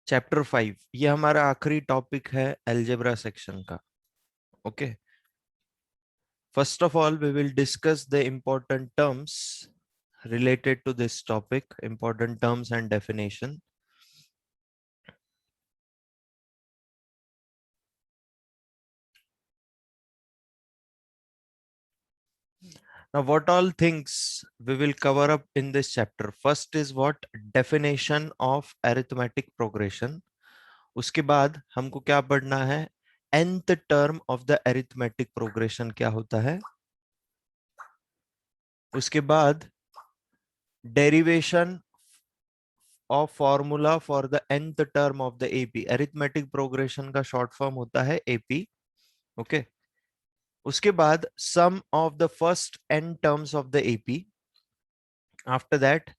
Chapter 5 ये हमारा आखिरी टॉपिक है अलजेब्रा सेक्शन का. Okay, first of all we will discuss the important terms related to this topic, important terms and definition. Now what all things we will cover up in this chapter? First is what? Definition of arithmetic progression. उसके बाद हमको क्या पढ़ना है? nth term of the arithmetic progression क्या होता है. उसके बाद derivation of formula for the nth term of the AP. arithmetic progression का short form होता है AP. Okay. उसके बाद sum of the first n terms of the AP. After that,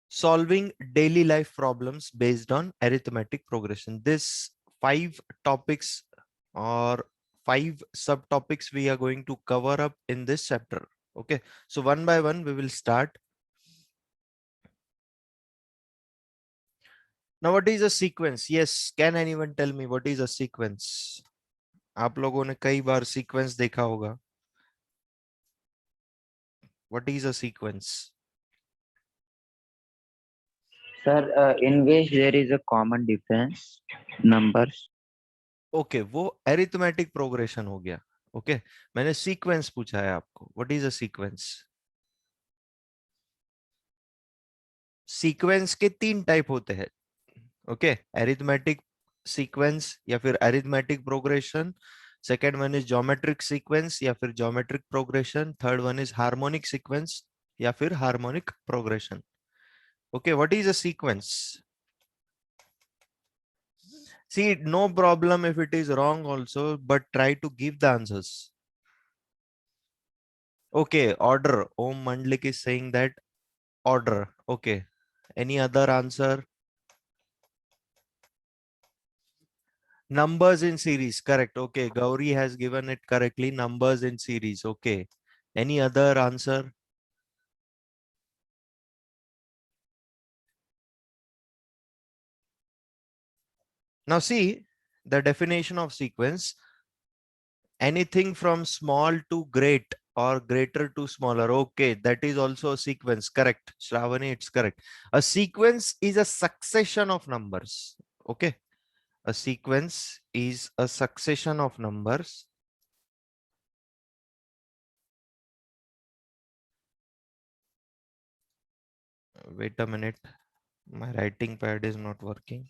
solving daily life problems based on arithmetic progression. This 5 topics or 5 subtopics we are going to cover up in this chapter. Okay, so one by one we will start. Now what is a sequence? Yes, can anyone tell me what is a sequence? आप लोगों ने कई बार sequence देखा होगा. What is a sequence? Sir, in which there is a common difference numbers. Okay, वो arithmetic progression हो गया. Okay, मैंने sequence पूछा है आपको. What is a sequence? Sequence के 3 टाइप होते हैं. ओके, अरिथमेटिक सीक्वेंस या फिर arithmetic progression. Second one is geometric sequence या फिर geometric progression. Third one is harmonic sequence या फिर harmonic progression. Okay, what is a sequence? See, no problem if it is wrong also, but try to give the answers. Okay, order. Om Mandlik is saying that order. Okay, any other answer? Numbers in series, correct. Okay, Gauri has given it correctly. Numbers in series. Okay. Any other answer? Now see the definition of sequence. Anything from small to great or greater to smaller. Okay, that is also a sequence. Correct. Shravani, it's correct. A sequence is a succession of numbers. Okay. A sequence is a succession of numbers. Wait a minute. My writing pad is not working.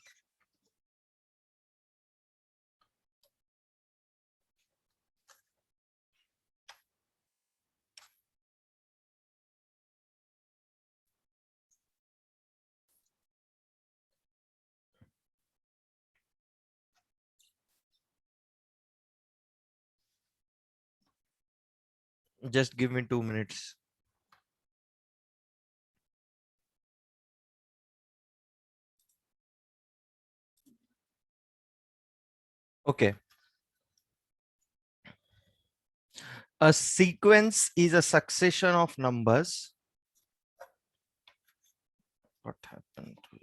Just give me 2 minutes. Okay. A sequence is a succession of numbers. What happened to it?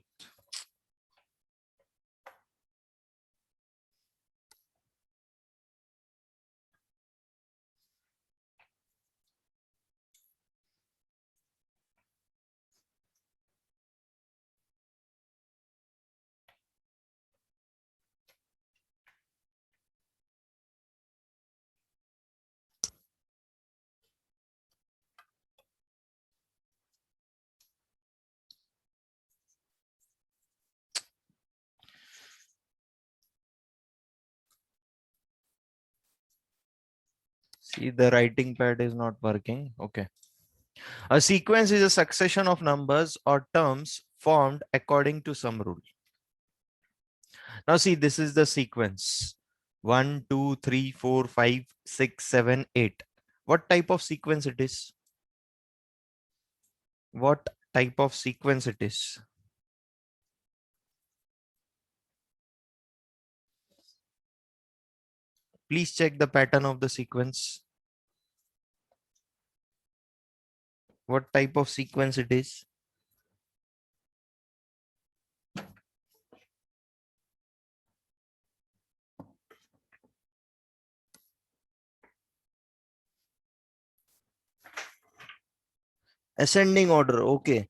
See, the writing pad is not working. Okay. A sequence is a succession of numbers or terms formed according to some rule. Now see, this is the sequence. 1, 2, 3, 4, 5, 6, 7, 8. What type of sequence it is? What type of sequence it is? Please check the pattern of the sequence. What type of sequence it is? ascending order. Okay,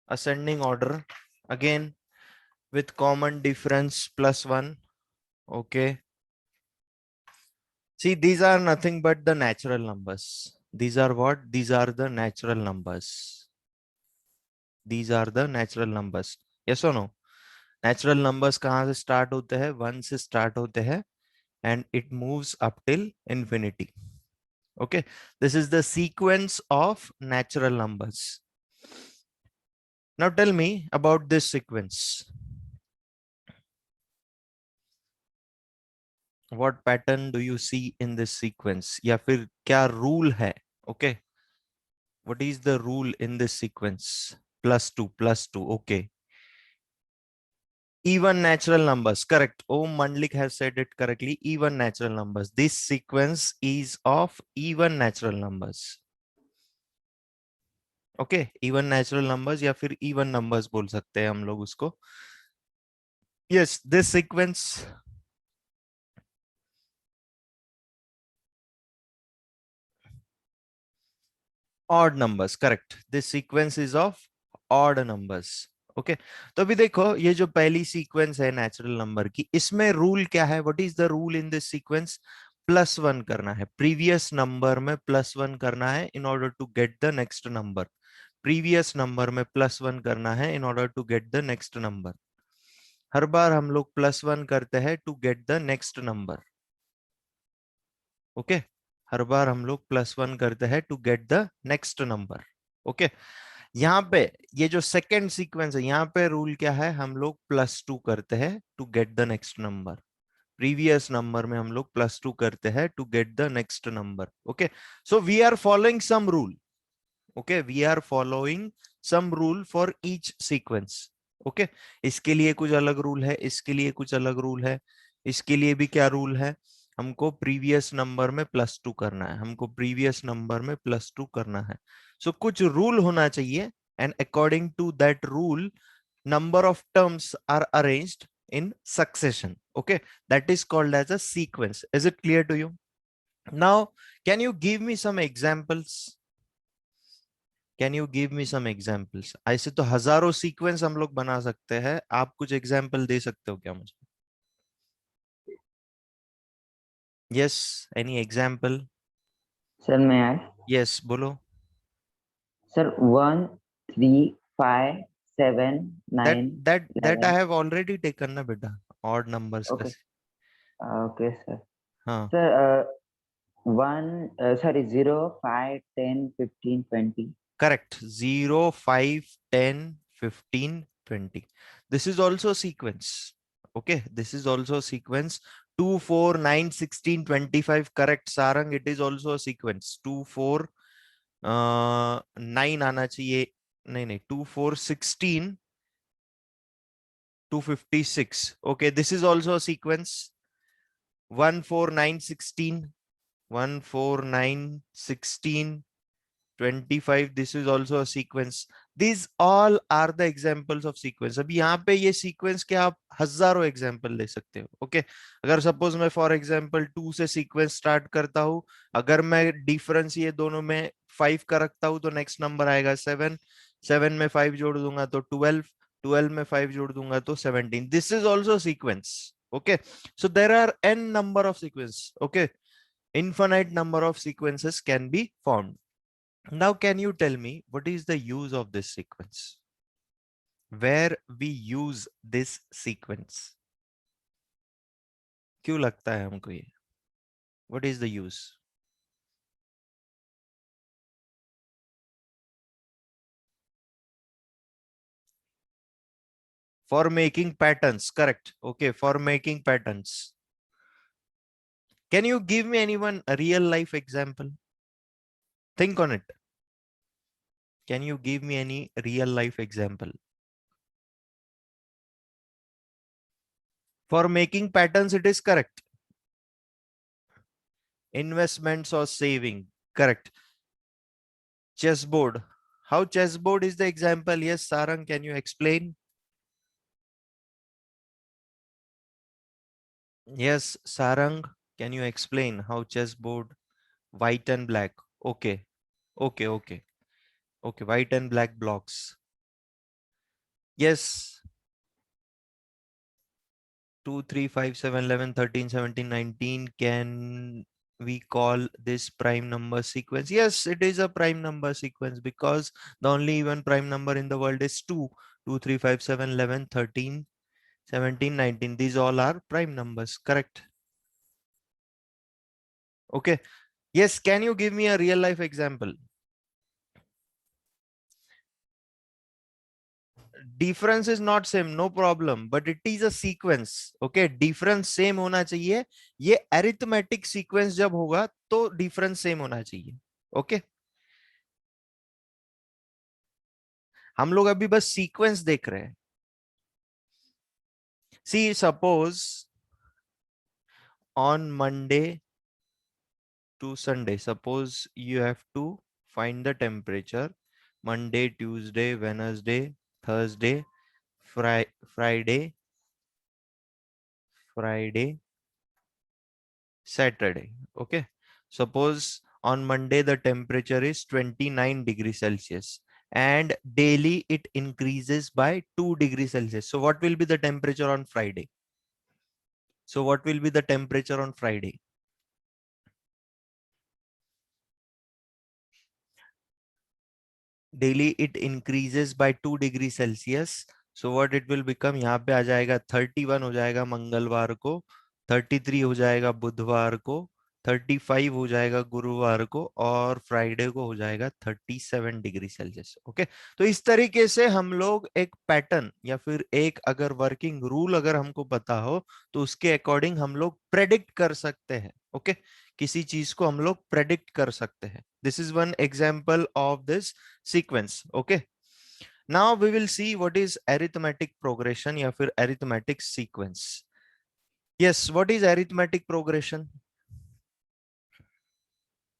ascending order again with common difference +1. Okay, see, these are nothing but the natural numbers. These are what? These are the natural numbers. These are the natural numbers. Yes or no? Natural numbers कहाँ से start होते हैं? 1 से start होते हैं and it moves up till infinity. Okay, this is the sequence of natural numbers. Now tell me about this sequence. What pattern do you see in this sequence? या फिर क्या rule है? Okay, what is the rule in this sequence? +2, +2. Okay, even natural numbers. Correct. Om Mandlik has said it correctly. Even natural numbers. This sequence is of even natural numbers. Okay, even natural numbers या फिर even numbers बोल सकते हैं हम लोग उसको. Yes, this sequence odd numbers. Correct. This sequence is of odd numbers. Okay तो अभी देखो ये जो पहली सीक्वेंस है नेचुरल नंबर की, इसमें रूल क्या है? What is the rule in this sequence? +1 करना है, प्रीवियस नंबर में +1 करना है in order to get the next number. Previous number में +1 करना है in order to get the next number. हर बार हम लोग +1 करते हैं to get the next number. Okay, हर बार हम लोग +1 करते हैं to get the next number. Okay, यहाँ पे ये जो सेकेंड सीक्वेंस है, यहाँ पे रूल क्या है? हम लोग +2 करते हैं to get the next number. Previous number में हम लोग +2 करते हैं to get the next number. Okay, so we are following some rule. Okay, we are following some rule for each sequence. Okay, इसके लिए कुछ अलग रूल है, इसके लिए कुछ अलग रूल है, इसके लिए भी क्या रूल है? हमको प्रीवियस नंबर में +2 करना है, हमको प्रीवियस नंबर में +2 करना है. सो कुछ रूल होना चाहिए and according to that rule number of terms are arranged in succession. Okay, that is called as a sequence. Is it clear to you? Now can you give me some examples? Can you give me some examples? ऐसे तो हजारों sequence हम लोग बना सकते हैं, आप कुछ एग्जाम्पल दे सकते हो क्या मुझे? Yes, any example? Sir, may I? Yes, बोलो. Sir, 1, 3, 5, 7, that 9, that I 11. have already taken ना बेटा. odd numbers का. Okay. Okay, sir. हाँ, Sir, 0, 5, 10, 15, 20. correct. 0, 5, 10, 15, 20. This is also sequence. Okay, this is also sequence. 2, 4, 9, 16, 25. Correct, Sarang. It is also a sequence. 2, 4, 9 आना चाहिए. नहीं नहीं, 2, 4, 16, 256. Okay, this is also a sequence. 1, 4, 9, 16. 1, 4, 9, 16, 25. This is also a sequence. These all are the examples of sequence. अभी यहाँ पे ये sequence के आप हजारों example ले सकते हो. Okay, अगर suppose मैं for example 2 से sequence start करता हूँ, अगर मैं difference ये दोनों में 5 का रखता हूँ तो next number आएगा 7. 7 में 5 जोड़ दूंगा तो 12. 12 में 5 जोड़ दूंगा तो 17. This is also sequence. Okay, so there are n number of sequence. Okay, infinite number of sequences can be formed. Now, can you tell me what is the use of this sequence? Where we use this sequence? क्यों लगता है हमको ये? What is the use? For making patterns, correct. Okay, for making patterns. Can you give me anyone a real life example? Think on it. Can you give me any real life example? For making patterns, it is correct. Investments or saving, correct. Chessboard. How chessboard is the example? Yes, Sarang, can you explain? Yes, Sarang, can you explain how chessboard white and black? Okay, okay, okay, okay. White and black blocks. Yes. 2, 3, 5, 7, 11, 13, 17, 19. Can we call this prime number sequence? Yes, it is a prime number sequence because the only even prime number in the world is 2. 2, 3, 5, 7, 11, 13, 17, 19. These all are prime numbers. Correct. Okay. Yes. Can you give me a real life example? Difference is not same, no problem, but it is a sequence. Okay, difference same होना चाहिए. ये arithmetic sequence जब होगा तो difference same होना चाहिए. Okay, हम लोग अभी बस sequence देख रहे हैं. See, suppose on Monday to Sunday, suppose you have to find the temperature. Monday, Tuesday, Wednesday, Thursday, Friday, Saturday. Okay. Suppose on Monday the temperature is 29 degrees Celsius and daily it increases by 2 degrees Celsius. So what will be the temperature on Friday? So what will be the temperature on Friday? Daily it increases by 2 degrees Celsius. So what it will become? यहाँ पे आ जाएगा 31 हो जाएगा मंगलवार को, 33 हो जाएगा बुधवार को, 35 हो जाएगा गुरुवार को और फ्राइडे को हो जाएगा 37 डिग्री सेल्सियस. ओके, तो इस तरीके से हम लोग एक पैटर्न या फिर एक अगर वर्किंग रूल अगर हमको पता हो तो उसके अकॉर्डिंग हम लोग प्रेडिक्ट कर सकते हैं. ओके, किसी चीज को हम लोग प्रेडिक्ट कर सकते हैं. This is one example of this sequence. Okay, now we will see what is arithmetic progression या फिर arithmetic sequence. Yes, what is arithmetic progression?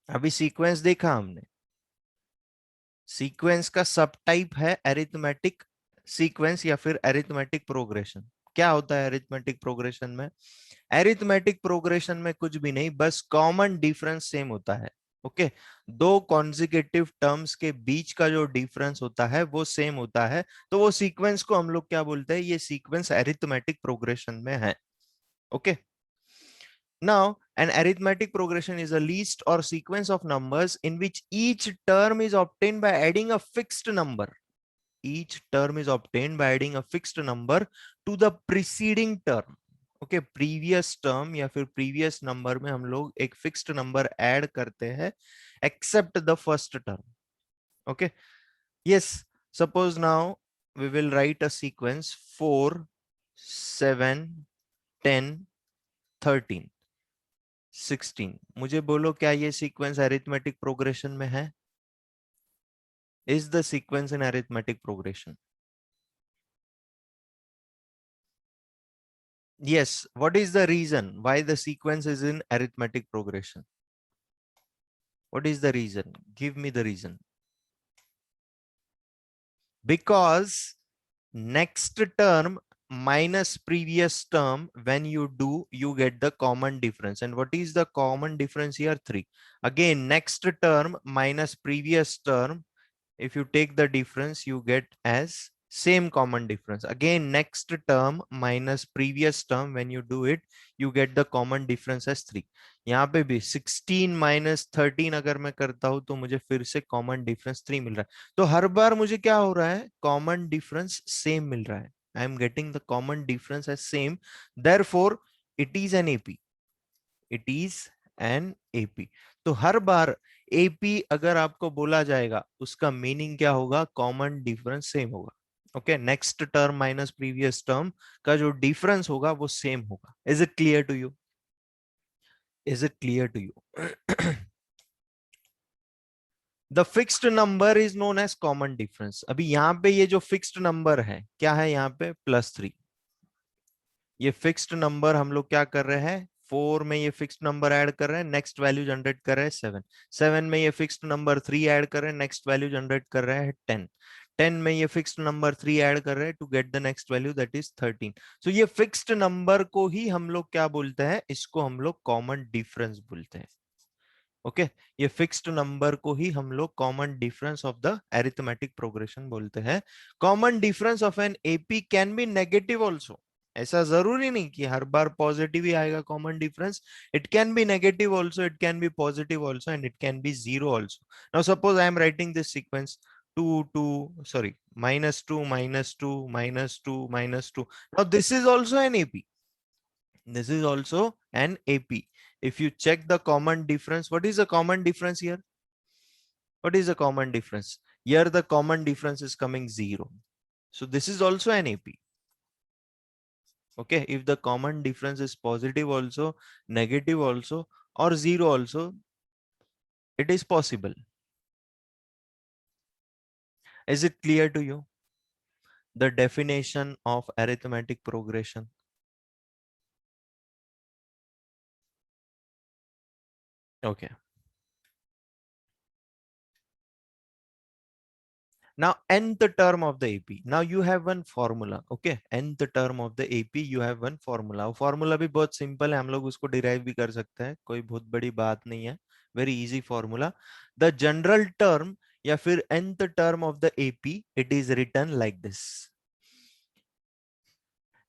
अभी सीक्वेंस देखा हमने. सीक्वेंस का सब टाइप है अरिथमेटिक सीक्वेंस या फिर अरिथमेटिक प्रोग्रेशन. क्या होता है अरिथमेटिक प्रोग्रेशन में? अरिथमेटिक प्रोग्रेशन में कुछ भी नहीं, बस कॉमन डिफरेंस सेम होता है. ओके, दो कॉन्जिक्यूटिव टर्म्स के बीच का जो डिफरेंस होता है वो सेम होता है, तो वो सीक्वेंस को हम लोग क्या बोलते हैं? ये सीक्वेंस अरिथमेटिक प्रोग्रेशन में है. Okay, now an arithmetic progression is a list or sequence of numbers in which each term is obtained by adding a fixed number. Each term is obtained by adding a fixed number to the preceding term. Okay, previous term या फिर previous number में हम लोग एक fixed number add करते हैं except the first term. Okay, yes, suppose now we will write a sequence 4, 7, 10, 13, 16. मुझे बोलो क्या ये सीक्वेंस अरिथमेटिक प्रोग्रेशन में है? Is the sequence in arithmetic progression? Yes. What is the reason why the sequence is in arithmetic progression? What is the reason? Give me the reason. Because next term minus previous term, when you do, you get the common difference. And what is the common difference here? 3. Again, next term minus previous term, if you take the difference, you get as same common difference. Again, next term minus previous term, when you do it, you get the common difference as 3. यहाँ पे भी 16 minus 13 अगर मैं करता हूं तो मुझे फिर से कॉमन डिफरेंस 3 मिल रहा है. तो हर बार मुझे क्या हो रहा है? कॉमन डिफरेंस सेम मिल रहा है. I am getting the common difference as same, therefore it is an AP. It is an AP. तो हर बार एपी अगर आपको बोला जाएगा उसका मीनिंग क्या होगा? कॉमन डिफरेंस सेम होगा. Okay, next term minus previous term का जो डिफरेंस होगा वो सेम होगा. Is it clear to you? Is it clear to you? The fixed number is known as common difference. अभी यहाँ पे ये जो फिक्स्ड नंबर है क्या है? यहाँ पे +3. ये फिक्स्ड नंबर हम लोग क्या कर रहे हैं? 4 में ये फिक्स्ड नंबर ऐड कर रहे हैं, नेक्स्ट वैल्यू जनरेट कर रहे हैं 7. 7 में ये फिक्स्ड नंबर 3 ऐड कर रहे हैं, नेक्स्ट वैल्यू जनरेट कर रहे हैं 10. 10 में ये फिक्स्ड नंबर 3 ऐड कर रहे हैं to get the next value that is 13. So ये फिक्स्ड नंबर को ही हम लोग क्या बोलते हैं? इसको हम लोग कॉमन डिफरेंस बोलते हैं. ओके ये फिक्स्ड नंबर को ही हम लोग common difference of the arithmetic progression बोलते हैं। Common difference of an AP can be negative also. ऐसा जरूरी नहीं कि हर बार पॉजिटिव ही आएगा common difference. It can be negative also, it can be positive also, and it can be zero also. Now suppose I am writing this sequence 2 2 sorry -2 -2 -2 -2. Now this is also an AP. This is also an AP. If you check the common difference, what is the common difference here? What is the common difference? Here the common difference is coming 0. So this is also an AP. Okay, if the common difference is positive also, negative also, or 0 also, it is possible. Is it clear to you? The definition of arithmetic progression. Okay. Now nth term of the AP. Now you have one formula. Okay, nth term of the AP you have one formula. Formula भी बहुत simple है, हम लोग उसको derive भी कर सकते हैं, कोई बहुत बड़ी बात नहीं है. Very easy formula. The general term या फिर nth term of the AP, it is written like this.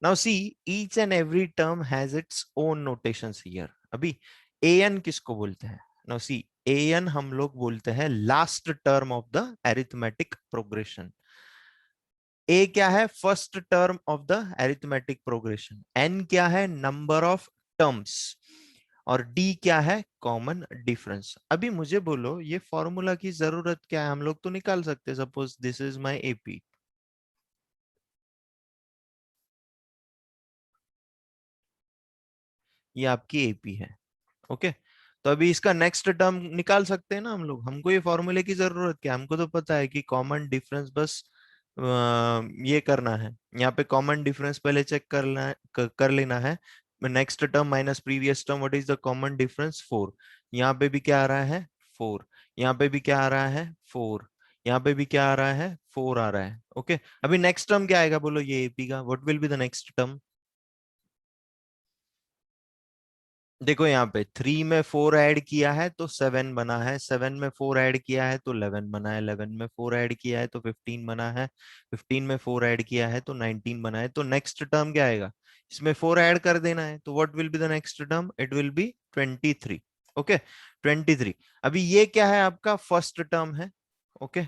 Now see, each and every term has its own notations here. अभी an किसको बोलते हैं? Now see, an हम लोग बोलते हैं last term of the arithmetic progression. A क्या है? First term of the arithmetic progression. N क्या है? Number of terms. और डी क्या है? Common difference. अभी मुझे बोलो ये फॉर्मूला की जरूरत क्या है? हम लोग तो निकाल सकते हैं. Suppose this is my AP. ये आपकी एपी है. ओके तो अभी इसका नेक्स्ट टर्म निकाल सकते हैं ना हम लोग. हमको ये फॉर्मूले की जरूरत क्या? हमको तो पता है कि कॉमन डिफरेंस बस ये करना है. यहाँ पे कॉमन डिफरेंस पहले चेक करना है, कर लेना है. Next term minus previous term, what is the common difference? 4. यहाँ पे भी क्या आ रहा है? 4. यहाँ पे भी क्या आ रहा है? 4. यहाँ पे भी क्या आ रहा है? 4 आ रहा है. ओके अभी नेक्स्ट टर्म क्या आएगा बोलो ये एपी का? What will be the next term? देखो यहाँ पे 3 में 4 ऐड किया है तो 7 बना है. 7 में 4 ऐड किया है तो 11 बना है. 11 में 4 ऐड किया है तो 15 बना है. 15 में 4 ऐड किया है तो 19 बना है. तो नेक्स्ट टर्म क्या आएगा? इसमें 4 ऐड कर देना है. तो what will be the next term? It will be 23. Okay 23. अभी ये क्या है? आपका फर्स्ट टर्म है. Okay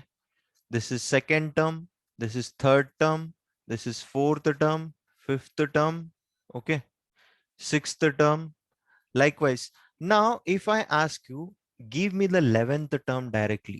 this is second term, this is third term, this is fourth term, fifth term, okay sixth term. Likewise, now if I ask you, give me the 11th term directly.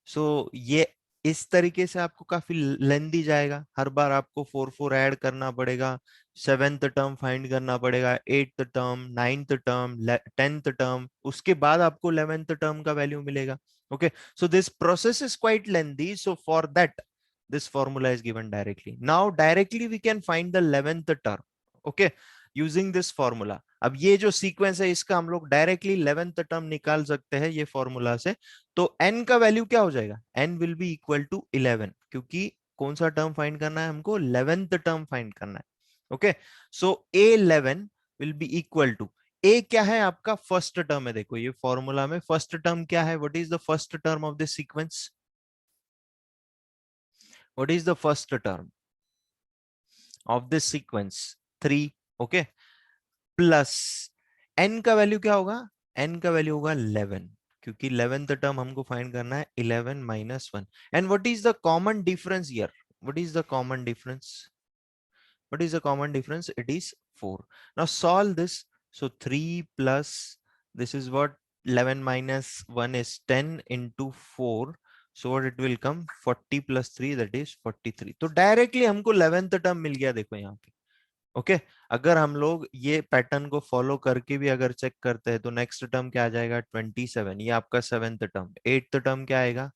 So ये इस तरीके से आपको काफी लेंदी जाएगा. हर बार आपको 4 add करना पड़ेगा. 7th टर्म फाइंड करना पड़ेगा, 8th term, 9th term, 10th term, उसके बाद आपको 11th टर्म का वैल्यू मिलेगा. Okay, so this process is quite lengthy. So for that, this formula is given directly. Now directly we can find the 11th term. Okay, using this formula. अब ये जो sequence है इसका हम लोग directly 11th term निकाल सकते हैं ये फॉर्मूला से. तो n का वैल्यू क्या हो जाएगा? n will be equal to 11, क्योंकि कौन सा टर्म फाइंड करना है हमको? 11th टर्म फाइंड करना है. Okay so a11 will be equal to, A क्या है? आपका फर्स्ट टर्म है. देखो ये फॉर्मूला में फर्स्ट टर्म क्या है? What is the first term of this sequence? What is the first term of this sequence? 3. Okay plus n का वैल्यू क्या होगा? n का वैल्यू होगा 11, क्योंकि 11th टर्म हमको फाइंड करना है. 11 minus 1. And what is the common difference here? What is the common difference? What is the common difference? It is 4. Now solve this. So 3 plus, this is what, 11 minus 1 is 10 into 4. So what it will come? 40 plus 3, that is 43. तो directly हमको 11th term मिल गया. देखो यहाँ पे. Okay अगर हम लोग ये पैटर्न को फॉलो करके भी अगर चेक करते हैं तो नेक्स्ट टर्म क्या आ जाएगा? 27. ये आपका 7th टर्म. 8th टर्म क्या आएगा?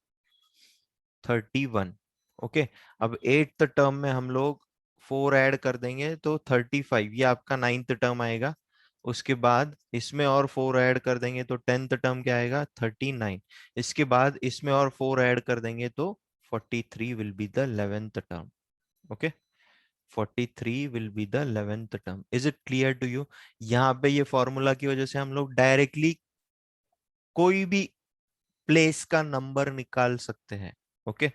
31. ओके अब 8th टर्म में हम लोग 4 ऐड कर देंगे तो 35. ये आपका 9th टर्म आएगा. उसके बाद इसमें और 4 ऐड कर देंगे तो 10th टर्म क्या आएगा? 39. इसके बाद इसमें और 4 ऐड कर देंगे तो 43 will be the 11th term. Okay 43 will be the 11th term. Is it clear to you? यहाँ पे ये फॉर्मूला की वजह से हम लोग डायरेक्टली कोई भी प्लेस का नंबर निकाल सकते हैं। ओके,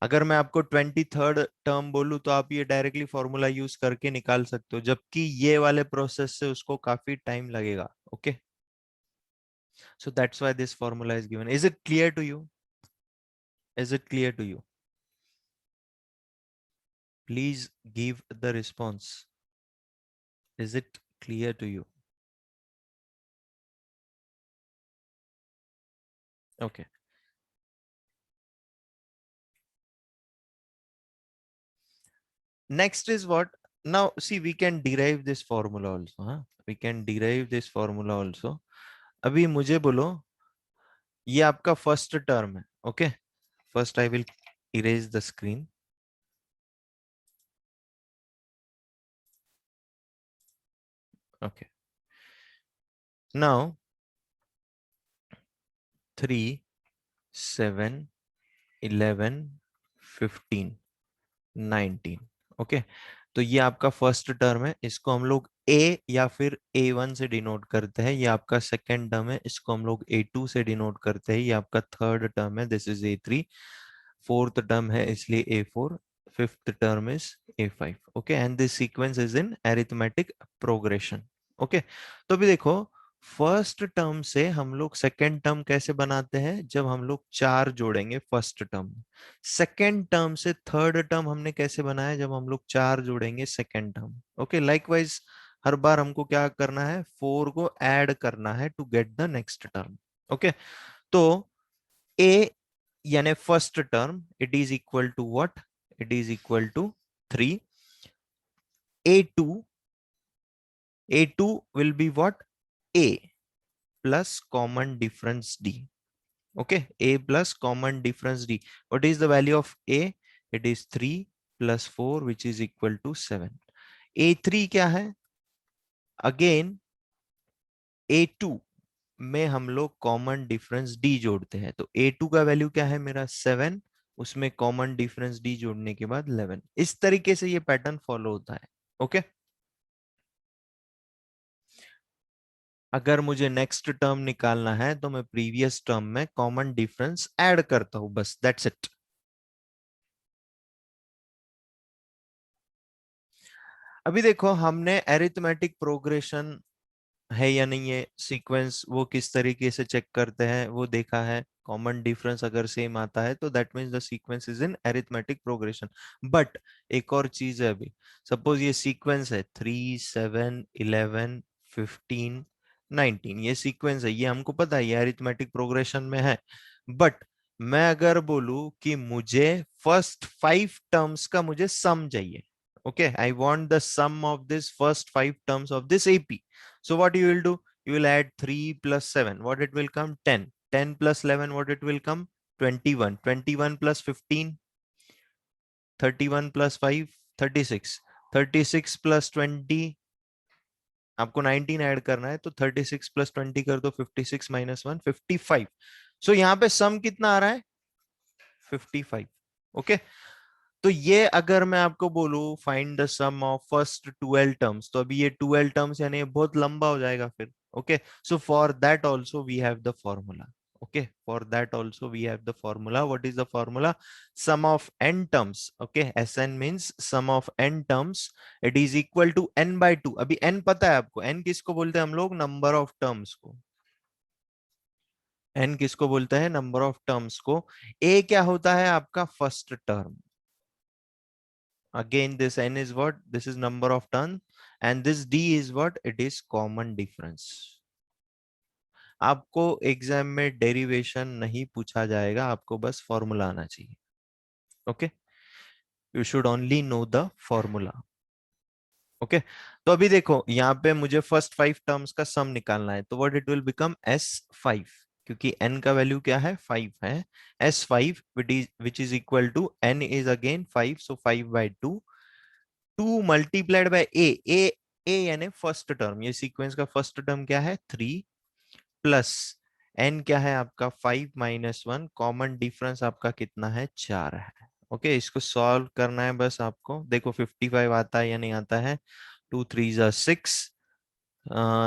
अगर मैं आपको 23rd टर्म बोलूं तो आप ये डायरेक्टली फॉर्मूला यूज करके निकाल सकते हो, जबकि ये वाले प्रोसेस से उसको काफी टाइम लगेगा। Okay, so that's why this formula is given. Is it clear to you? Is it clear to you? Please give the response. Is it clear to you? Okay, next is what? Now see, we can derive this formula also, huh? We can derive this formula also. अभी मुझे बोलो, ये आपका first term है। Okay, first I will erase the screen. Okay, now 3, 7, 11, 15, 19। Okay, तो ये आपका first term है, इसको हम लोग ए या फिर A1 से डिनोट करते हैं। ये आपका सेकेंड टर्म है, इसको हम लोग A2 से डिनोट करते हैं। ये आपका थर्ड टर्म है, this is A3। Fourth term है इसलिए A4। Fifth term is A5। Okay, and this sequence is in arithmetic progression. Okay, तो अभी देखो, फर्स्ट टर्म से हम लोग सेकेंड टर्म कैसे बनाते हैं? जब हम लोग 4 जोड़ेंगे फर्स्ट टर्म। सेकेंड टर्म से थर्ड टर्म हमने कैसे बनाया? जब हम लोग 4 जोड़ेंगे सेकेंड टर्म। ओके, लाइकवाइज हर बार हमको क्या करना है? 4 को ऐड करना है to get the next term. Okay, तो ए यानी first term, it is equal to what? It is equal to 3। A2, A2 will be what? A plus common difference D. Okay, A plus common difference D. What is the value of A? It is 3 plus 4, which is equal to 7. A3 क्या है? Again A2 में हम लोग common difference D जोड़ते हैं, तो A2 का value क्या है मेरा? 7। उसमें कॉमन डिफरेंस D जोड़ने के बाद 11। इस तरीके से ये पैटर्न फॉलो होता है। ओके, अगर मुझे नेक्स्ट टर्म निकालना है तो मैं प्रीवियस टर्म में कॉमन डिफरेंस ऐड करता हूं, बस दैट्स इट। अभी देखो, हमने अरिथमेटिक प्रोग्रेशन है या नहीं है, सीक्वेंस वो किस तरीके से चेक करते हैं वो देखा है। कॉमन डिफरेंस अगर सेम आता है तो that means the sequence is in arithmetic progression. But एक और चीज है, अभी सपोज ये सीक्वेंस है 3, 7, 11, 15, 19, ये सीक्वेंस है, ये हमको पता है ये अरिथमेटिक प्रोग्रेशन में है। बट मैं अगर बोलूं कि मुझे फर्स्ट 5 टर्म्स का मुझे सम चाहिए, okay, I want the sum of this first 5 terms of this AP. So what you will do? You will add 3 plus 7. What it will come? 10. 10 plus 11, what it will come? 21. 21 plus 15. 31 plus 5. 36. 36 plus 20. आपको 19 add करना है, तो 36 plus 20 कर दो, 56 minus 1, 55। सो यहाँ पे सम कितना आ रहा है? 55। ओके, तो ये अगर मैं आपको बोलूं find the sum of first 12 terms, तो अभी ये 12 टर्म्स यानी ये बहुत लंबा हो जाएगा फिर। Okay, so for that also we have the formula. okay, for that also we have the formula. What is the formula? Sum of n terms. okay, Sn means sum of n terms. It is equal to n by 2. अभी n पता है आपको? n किसको बोलते हैं हम लोग? Number of terms को। n किसको बोलते हैं? नंबर ऑफ टर्म्स को। a क्या होता है आपका? First term. Again, this n is what? This is number of turn, and this d is what? It is common difference. आपको एग्जाम में डेरिवेशन नहीं पूछा जाएगा, आपको बस फॉर्मूला आना चाहिए। Okay, you should only know the formula. Okay, तो अभी देखो यहाँ पे मुझे फर्स्ट 5 टर्म्स का सम निकालना है, तो what it will become? S5, क्योंकि n का वैल्यू क्या है? 5 है। S5 which is equal to n is again 5, so 5/2। 2 multiplied by ए यानी फर्स्ट टर्म, ये सीक्वेंस का फर्स्ट टर्म क्या है? 3 प्लस एन क्या है आपका? 5 - 1। कॉमन डिफरेंस आपका कितना है? 4 है। ओके, इसको सॉल्व करना है बस आपको। देखो 55 आता है या नहीं आता है? 2 3 6,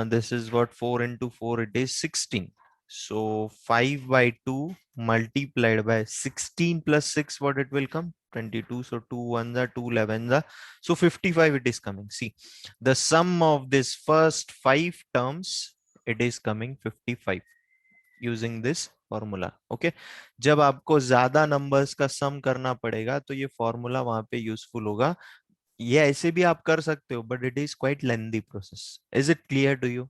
This is what 4 into 4, it is 16. So 5 by 2 multiplied by 16 plus 6, what it will come? 22. So 2 1s are 2 11s are. So 55 it is coming. See, the sum of this first 5 terms, it is coming 55 using this formula. Okay, जब आपको ज्यादा numbers का सम करना पड़ेगा तो ये formula वहां पे यूजफुल होगा. ये ऐसे भी आप कर सकते हो, but it is quite lengthy process. Is it clear to you?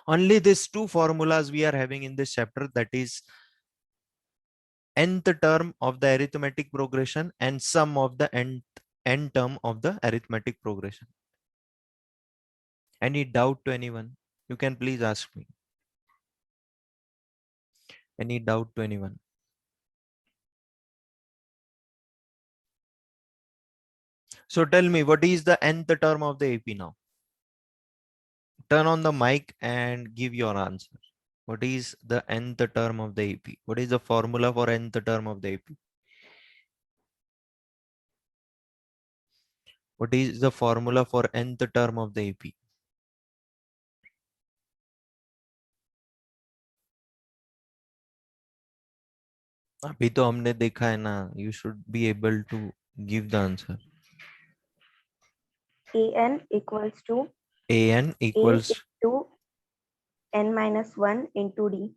Only these two formulas we are having in this chapter, that is nth term of the arithmetic progression and sum of the n term of the arithmetic progression. Any doubt to anyone? You can please ask me. Any doubt to anyone? So tell me, what is the nth term of the AP now? Turn on the mic and give your answer. What is the nth term of the AP? What is the formula for nth term of the AP? What is the formula for nth term of the AP? अभी तो हमने देखा है ना. You should be able to give the answer. an equals to An a equals into n minus 1 into d.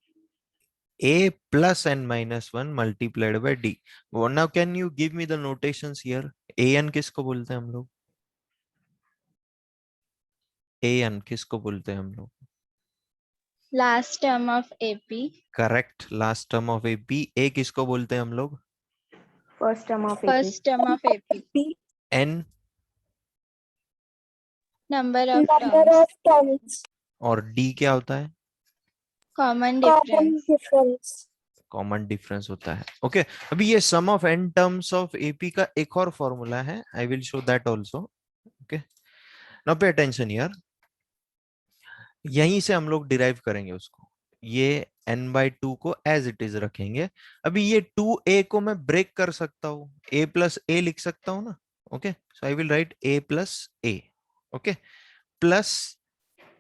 a plus n minus 1 multiplied by d. Now can you give me the notations here? An किसको बोलते हैं हम लोग? An किसको बोलते हैं हम लोग? Last term of AP. Correct, last term of AP. A किसको बोलते हैं हम लोग? First term of First term of AP. n Number of terms. और d क्या होता है? Common difference. कॉमन डिफरेंस होता है. ओके, अभी ये sum of n terms of AP का एक और फॉर्मूला है. I will show that also. Okay, now pay attention here. यहीं से हम लोग डिराइव करेंगे उसको. ये n बाई 2 को एज इट इज रखेंगे. अभी ये 2a को मैं ब्रेक कर सकता हूँ. a प्लस a लिख सकता हूँ ना. Okay, so I will write a plus a. Okay, plus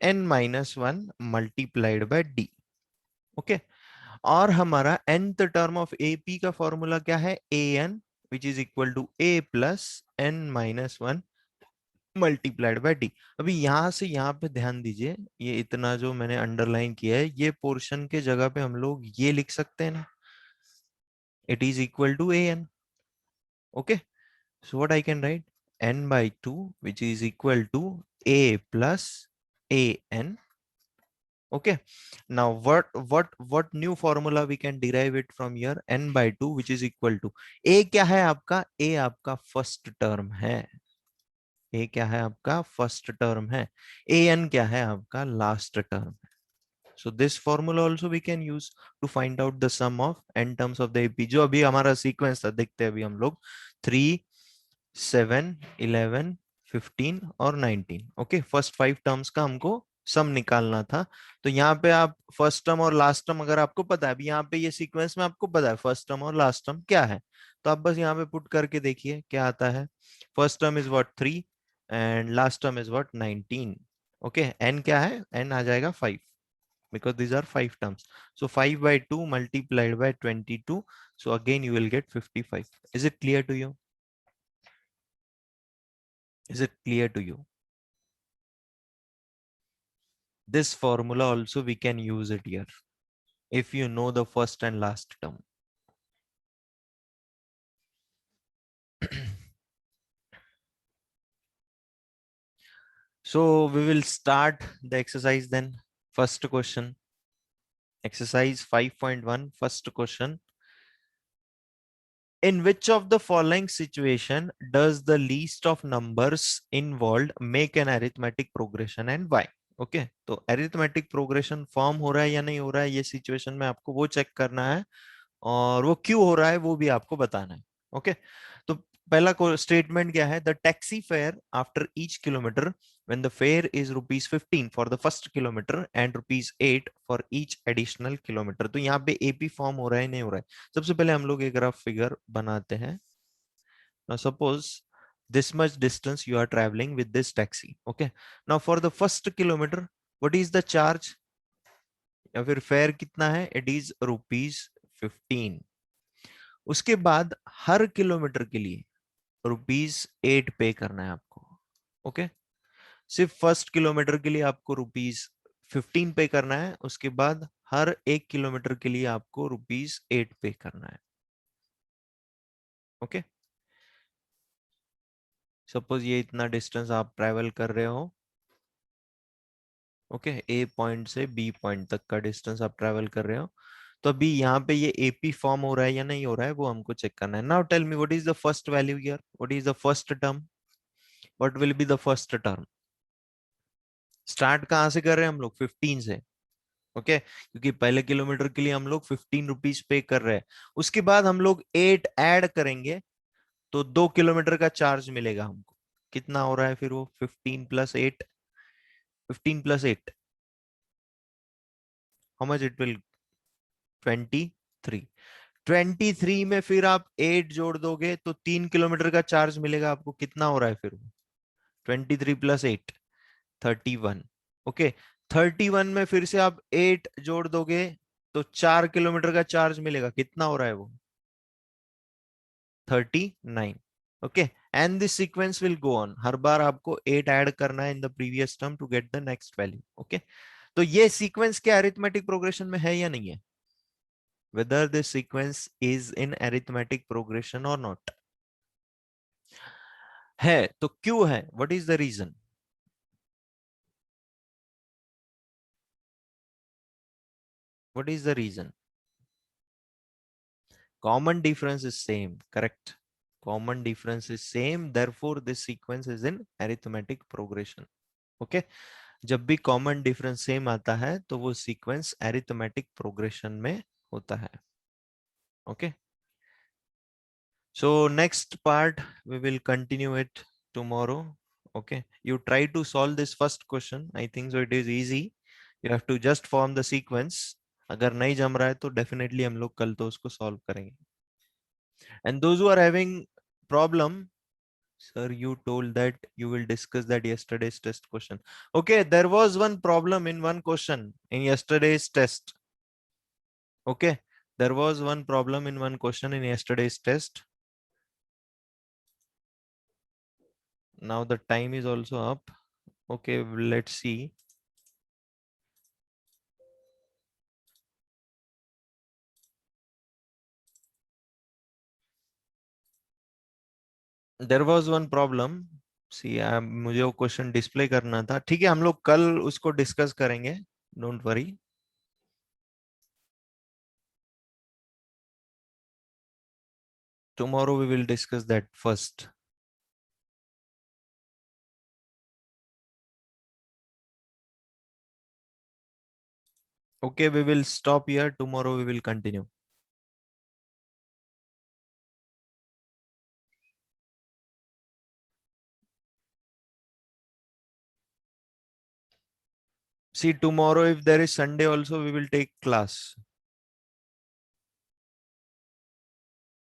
n minus 1 multiplied by d. Okay, और हमारा nth टर्म ऑफ AP का फॉर्मूला क्या है? an which is equal to a plus n minus 1 multiplied by d. अभी यहां से यहां पे ध्यान दीजिए, ये इतना जो मैंने अंडरलाइन किया है, ये पोर्शन के जगह पे हम लोग ये लिख सकते हैं ना. It is equal to an. Okay, so what I can write? n by 2 which is equal to a plus an. Okay, now what new formula we can derive it from here? n by 2 which is equal to a क्या है आपका? a आपका first term है. ए क्या है आपका? First term है. A N क्या है आपका? लास्ट टर्म है. So this formula also we can use to find out the sum of n terms of the AP. जो अभी हमारा सीक्वेंस था, देखते हैं अभी हम लोग. 3 7 11 15 और 19. ओके, फर्स्ट 5 टर्म्स का हमको सम निकालना था. तो यहाँ पे आप फर्स्ट टर्म और लास्ट टर्म अगर आपको पता है, अभी यहाँ पे ये सीक्वेंस में आपको पता है फर्स्ट टर्म और लास्ट टर्म क्या है, तो आप बस यहाँ पे पुट करके देखिए क्या आता है. First term is what? 3 and last term is what? 19. Okay, n क्या है? n आ जाएगा 5 because these are 5 terms. So 5 by 2 multiplied by 22. So again you will get 55. Is it clear to you? Is it clear to you? This formula also we can use it here if you know the first and last term. So we will start the exercise then. First question, exercise 5.1. First question, in which of the following situation does the least of numbers involved make an arithmetic progression and why? Okay, तो arithmetic progression form हो रहा है या नहीं हो रहा है, ये सिचुएशन में आपको वो चेक करना है, और वो क्यों हो रहा है वो भी आपको बताना है. ओके, तो पहला स्टेटमेंट क्या है? The taxi fare after each kilometre when the fare is rupees 15 for the first kilometer and rupees 8 for each additional kilometer. तो यहाँ पे AP फॉर्म हो रहा है नहीं हो रहा है? सबसे पहले हम लोग एक रफ फिगर बनाते हैं. Now suppose this much distance you are traveling with this taxi. Okay, now for the first kilometer, what is the charge या फिर फेयर कितना है? It is ₹15। उसके बाद हर किलोमीटर के लिए ₹8 पे करना है आपको। ओके, सिर्फ फर्स्ट किलोमीटर के लिए आपको ₹15 पे करना है, उसके बाद हर 1 किलोमीटर के लिए आपको ₹8 पे करना है। ओके, सपोज ये इतना डिस्टेंस आप ट्रेवल कर रहे हो। ओके, ए पॉइंट से बी पॉइंट तक का डिस्टेंस आप ट्रेवल कर रहे हो, तो अभी यहाँ पे ये एपी फॉर्म हो रहा है या नहीं हो रहा है वो हमको चेक करना है। Now tell me what is the first value here, what is the first term, what will be the first term? Start कहाँ से कर रहे हैं हम लोग? 15 से। ओके, क्योंकि पहले किलोमीटर के लिए हम लोग ₹15 पे कर रहे हैं। उसके बाद हम लोग 8 ऐड करेंगे तो 2 किलोमीटर का चार्ज मिलेगा हमको। कितना हो रहा है फिर वो? 15 plus 8, 15 plus 8, how much it will? 23। 23 में फिर आप 8 जोड़ दोगे तो 3 किलोमीटर का चार्ज मिलेगा आपको। कितना हो रहा है फिर वो? 23 प्लस 8, 31। ओके, 31 में फिर से आप 8 जोड़ दोगे तो 4 किलोमीटर का चार्ज मिलेगा। कितना हो रहा है वो? 39। Okay, and this sequence will go on. हर बार आपको 8 ऐड करना है in the previous term to get the next value. Okay, तो ये सीक्वेंस क्या अरिथमेटिक प्रोग्रेशन में है या नहीं है? whether this sequence is in arithmetic progression or not? है तो क्यों है? what is the reason? what is the reason? common difference is same, correct? common difference is same, therefore this sequence is in arithmetic progression. okay, जब भी common difference same आता है तो वो सीक्वेंस अरिथमेटिक प्रोग्रेशन में होता है। Okay, so next part we will continue it tomorrow. Okay, you try to solve this first question. I think so it is easy. You have to just form the sequence. अगर नहीं जम रहा है तो definitely हम लोग कल तो उसको solve करेंगे। And those who are having problem, sir, you told that you will discuss that yesterday's test question. Okay, there was one problem in one question in yesterday's test. Okay, there was one problem in one question in yesterday's test. Now the time is also up. Okay, let's see. There was one problem. See, मुझे वो question display करना था। ठीक है, हम लोग कल उसको डिस्कस करेंगे, don't worry. Tomorrow we will discuss that first. Okay, we will stop here. Tomorrow we will continue. See, tomorrow if there is Sunday also we will take class.